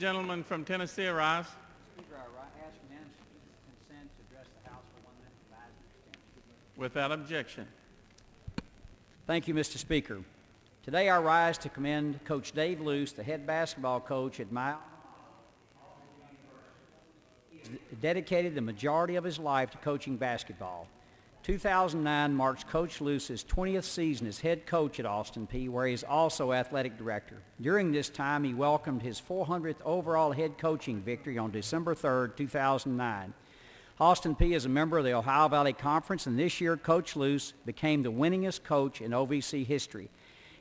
gentleman from Tennessee arise? Speaker, I ask unanimous consent to address the House for 1 minute advisory extension. Without objection. Thank you, Mr. Speaker. Today I rise to commend Coach Dave Loos, the head basketball coach at my He's dedicated the majority of his life to coaching basketball. 2009 marks Coach Loos's 20th season as head coach at Austin Peay, where he is also athletic director. During this time, he welcomed his 400th overall head coaching victory on December 3, 2009. Austin Peay is a member of the Ohio Valley Conference, and this year Coach Loos became the winningest coach in OVC history.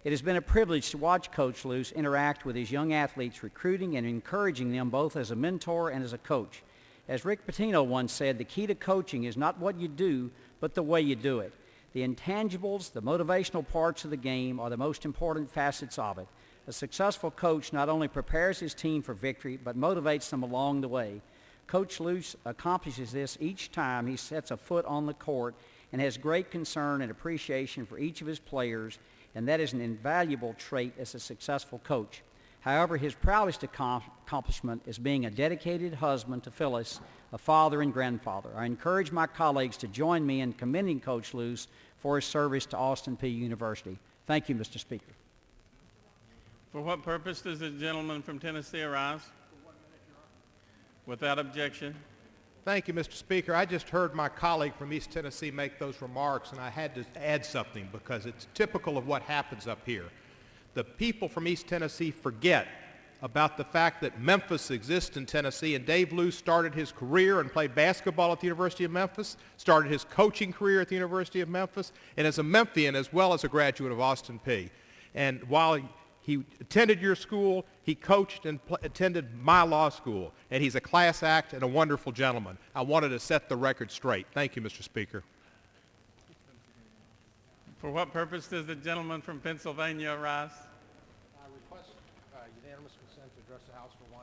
It has been a privilege to watch Coach Loos interact with his young athletes, recruiting and encouraging them both as a mentor and as a coach. As Rick Pitino once said, the key to coaching is not what you do, but the way you do it. The intangibles, the motivational parts of the game are the most important facets of it. A successful coach not only prepares his team for victory, but motivates them along the way. Coach Loos accomplishes this each time he sets a foot on the court and has great concern and appreciation for each of his players, and that is an invaluable trait as a successful coach. However, his proudest accomplishment is being a dedicated husband to Phyllis, a father and grandfather. I encourage my colleagues to join me in commending Coach Loos for his service to Austin Peay University. Thank you, Mr. Speaker. For what purpose does the gentleman from Tennessee arise? Without objection. Thank you, Mr. Speaker. I just heard my colleague from East Tennessee make those remarks, and I had to add something because it's typical of what happens up here. The people from East Tennessee forget about the fact that Memphis exists in Tennessee, and Dave Loos started his career and played basketball at the University of Memphis, started his coaching career at the University of Memphis, and is a Memphian as well as a graduate of Austin Peay. And while he attended your school, he coached and attended my law school, and he's a class act and a wonderful gentleman. I wanted to set the record straight. Thank you, Mr. Speaker. For what purpose does the gentleman from Pennsylvania arise? I request unanimous consent to address the House for 1